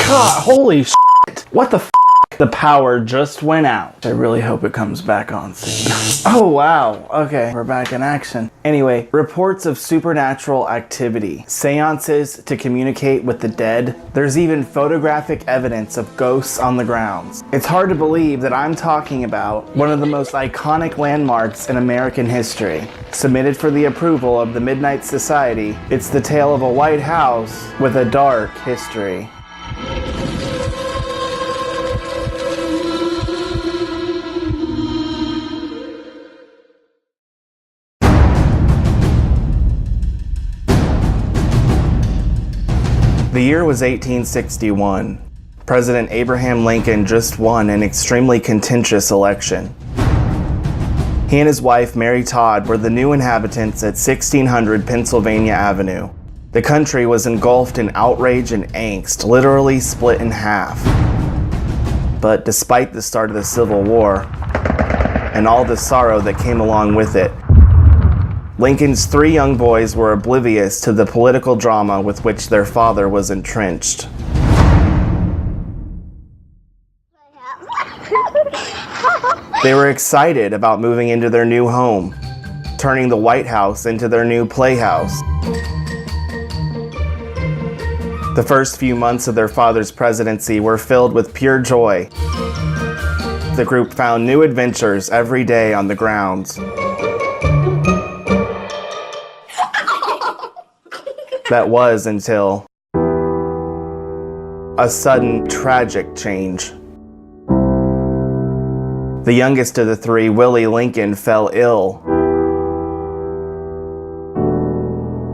God, holy shit. What the f? The power just went out. I really hope it comes back on soon. Oh, wow. Okay, we're back in action. Anyway, reports of supernatural activity, seances to communicate with the dead. There's even photographic evidence of ghosts on the grounds. It's hard to believe that I'm talking about one of the most iconic landmarks in American history. Submitted for the approval of the Midnight Society, it's the tale of a White House with a dark history. The year was 1861. President Abraham Lincoln just won an extremely contentious election. He and his wife, Mary Todd, were the new inhabitants at 1600 Pennsylvania Avenue. The country was engulfed in outrage and angst, literally split in half. But despite the start of the Civil War, and all the sorrow that came along with it, Lincoln's 3 young boys were oblivious to the political drama with which their father was entrenched. They were excited about moving into their new home, turning the White House into their new playhouse. The first few months of their father's presidency were filled with pure joy. The group found new adventures every day on the grounds. That was until a sudden, tragic change. The youngest of the 3, Willie Lincoln, fell ill.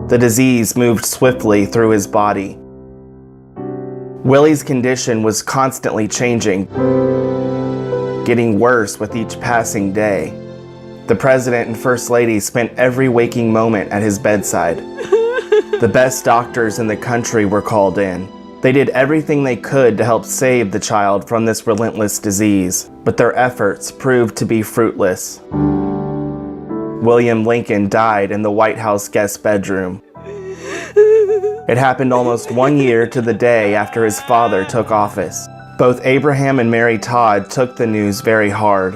The disease moved swiftly through his body. Willie's condition was constantly changing, getting worse with each passing day. The President and First Lady spent every waking moment at his bedside. The best doctors in the country were called in. They did everything they could to help save the child from this relentless disease, but their efforts proved to be fruitless. William Lincoln died in the White House guest bedroom. It happened almost 1 year to the day after his father took office. Both Abraham and Mary Todd took the news very hard.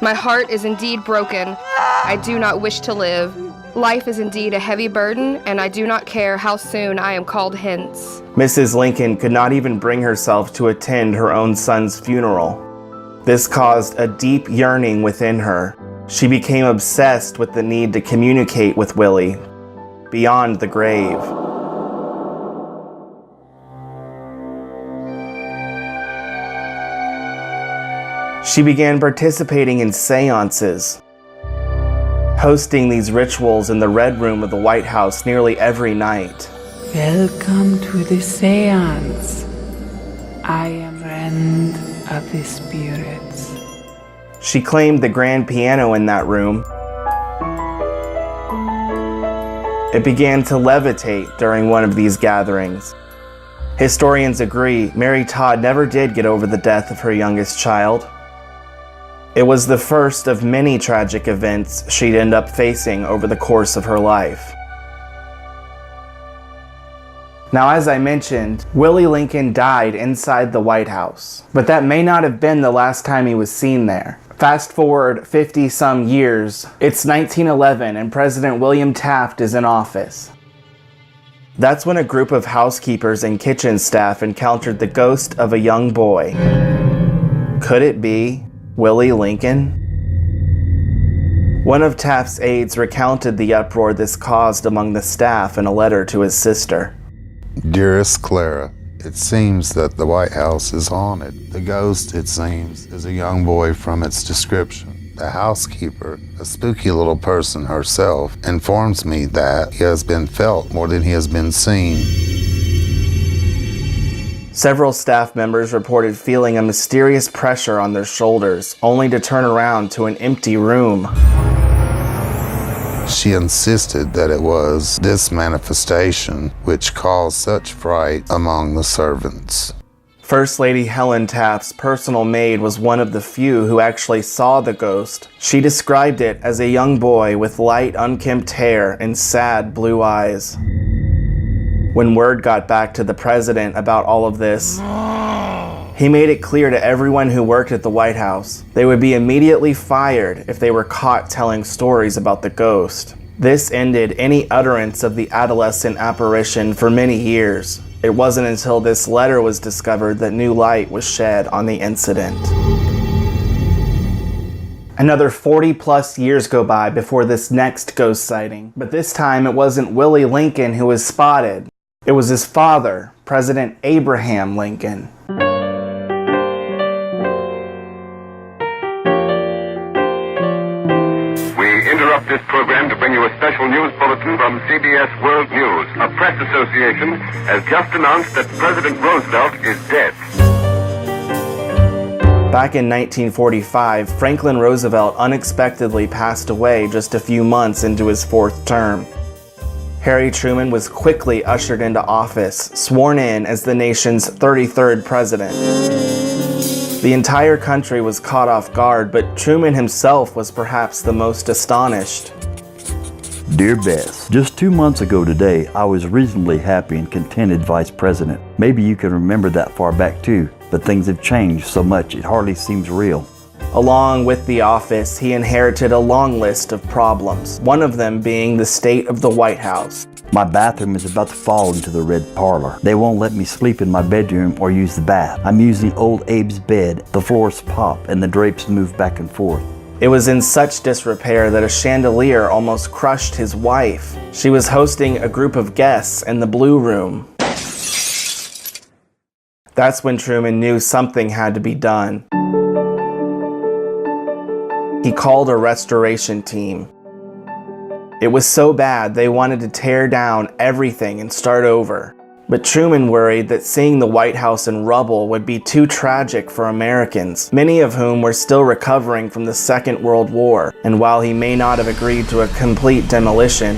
My heart is indeed broken. I do not wish to live. Life is indeed a heavy burden, and I do not care how soon I am called hence. Mrs. Lincoln could not even bring herself to attend her own son's funeral. This caused a deep yearning within her. She became obsessed with the need to communicate with Willie beyond the grave. She began participating in seances, hosting these rituals in the Red Room of the White House nearly every night. Welcome to the seance. I am friend of the spirits. She claimed the grand piano in that room. It began to levitate during one of these gatherings. Historians agree Mary Todd never did get over the death of her youngest child. It was the first of many tragic events she'd end up facing over the course of her life. Now, as I mentioned, Willie Lincoln died inside the White House, but that may not have been the last time he was seen there. Fast forward 50-some years, it's 1911 and President William Taft is in office. That's when a group of housekeepers and kitchen staff encountered the ghost of a young boy. Could it be Willie Lincoln? One of Taft's aides recounted the uproar this caused among the staff in a letter to his sister. Dearest Clara, it seems that the White House is haunted. The ghost, it seems, is a young boy from its description. The housekeeper, a spooky little person herself, informs me that he has been felt more than he has been seen. Several staff members reported feeling a mysterious pressure on their shoulders, only to turn around to an empty room. She insisted that it was this manifestation which caused such fright among the servants. First Lady Helen Taft's personal maid was one of the few who actually saw the ghost. She described it as a young boy with light, unkempt hair and sad blue eyes. When word got back to the president about all of this, he made it clear to everyone who worked at the White House they would be immediately fired if they were caught telling stories about the ghost. This ended any utterance of the adolescent apparition for many years. It wasn't until this letter was discovered that new light was shed on the incident. Another 40 plus years go by before this next ghost sighting, but this time it wasn't Willie Lincoln who was spotted. It was his father, President Abraham Lincoln. We interrupt this program to bring you a special news bulletin from CBS World News. A press association has just announced that President Roosevelt is dead. Back in 1945, Franklin Roosevelt unexpectedly passed away just a few months into his fourth term. Harry Truman was quickly ushered into office, sworn in as the nation's 33rd president. The entire country was caught off guard, but Truman himself was perhaps the most astonished. Dear Beth, just 2 months ago today, I was reasonably happy and contented vice president. Maybe you can remember that far back too, but things have changed so much it hardly seems real. Along with the office, he inherited a long list of problems, one of them being the state of the White House. My bathroom is about to fall into the red parlor. They won't let me sleep in my bedroom or use the bath. I'm using old Abe's bed. The floors pop and the drapes move back and forth. It was in such disrepair that a chandelier almost crushed his wife. She was hosting a group of guests in the Blue Room. That's when Truman knew something had to be done. He called a restoration team. It was so bad they wanted to tear down everything and start over. But Truman worried that seeing the White House in rubble would be too tragic for Americans, many of whom were still recovering from the Second World War. And while he may not have agreed to a complete demolition,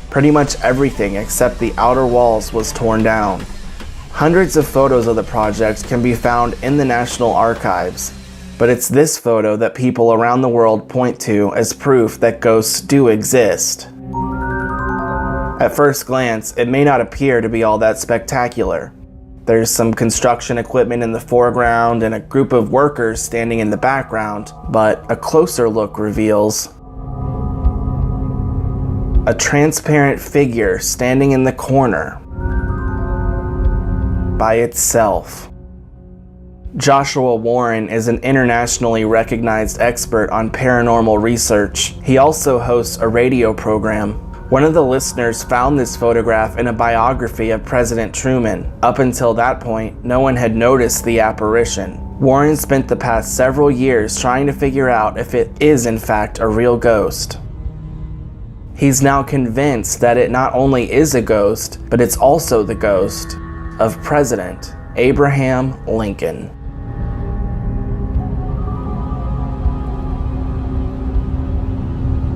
pretty much everything except the outer walls was torn down. Hundreds of photos of the project can be found in the National Archives, but it's this photo that people around the world point to as proof that ghosts do exist. At first glance, it may not appear to be all that spectacular. There's some construction equipment in the foreground and a group of workers standing in the background, but a closer look reveals a transparent figure standing in the corner by itself. Joshua Warren is an internationally recognized expert on paranormal research. He also hosts a radio program. One of the listeners found this photograph in a biography of President Truman. Up until that point, no one had noticed the apparition. Warren spent the past several years trying to figure out if it is in fact a real ghost. He's now convinced that it not only is a ghost, but it's also the ghost of President Abraham Lincoln.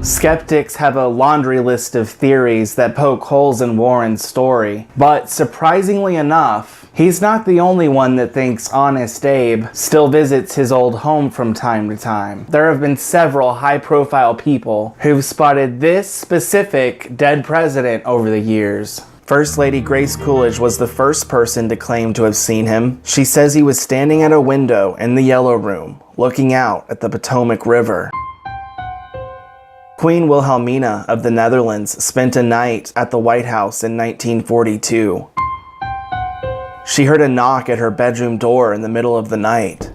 Skeptics have a laundry list of theories that poke holes in Warren's story, but surprisingly enough, he's not the only one that thinks Honest Abe still visits his old home from time to time. There have been several high-profile people who've spotted this specific dead president over the years. First Lady Grace Coolidge was the first person to claim to have seen him. She says he was standing at a window in the Yellow Room, looking out at the Potomac River. Queen Wilhelmina of the Netherlands spent a night at the White House in 1942. She heard a knock at her bedroom door in the middle of the night.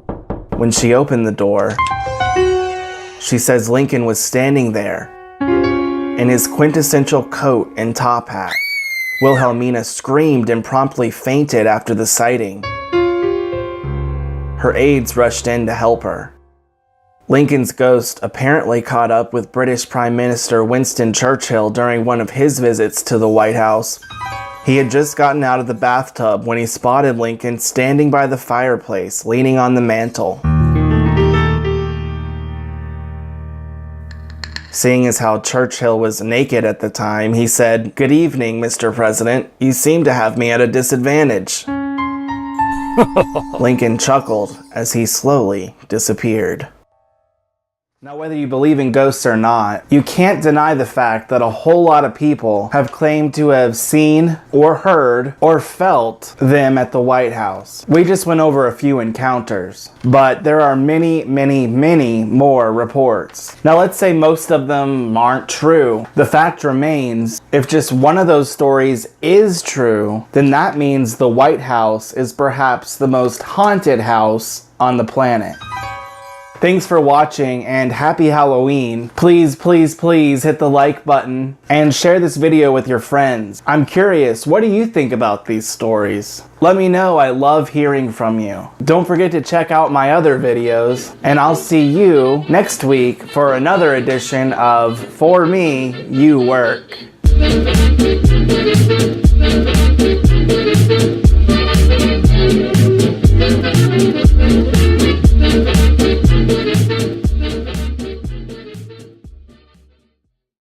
When she opened the door, she says Lincoln was standing there in his quintessential coat and top hat. Wilhelmina screamed and promptly fainted after the sighting. Her aides rushed in to help her. Lincoln's ghost apparently caught up with British Prime Minister Winston Churchill during one of his visits to the White House. He had just gotten out of the bathtub when he spotted Lincoln standing by the fireplace, leaning on the mantel. Seeing as how Churchill was naked at the time, he said, "Good evening, Mr. President. You seem to have me at a disadvantage." Lincoln chuckled as he slowly disappeared. Now, whether you believe in ghosts or not, you can't deny the fact that a whole lot of people have claimed to have seen or heard or felt them at the White House. We just went over a few encounters, but there are many, many, many more reports. Now, let's say most of them aren't true. The fact remains, if just one of those stories is true, then that means the White House is perhaps the most haunted house on the planet. Thanks for watching and happy Halloween. Please, please, please hit the like button and share this video with your friends. I'm curious, what do you think about these stories? Let me know, I love hearing from you. Don't forget to check out my other videos, and I'll see you next week for another edition of For Me, You Work.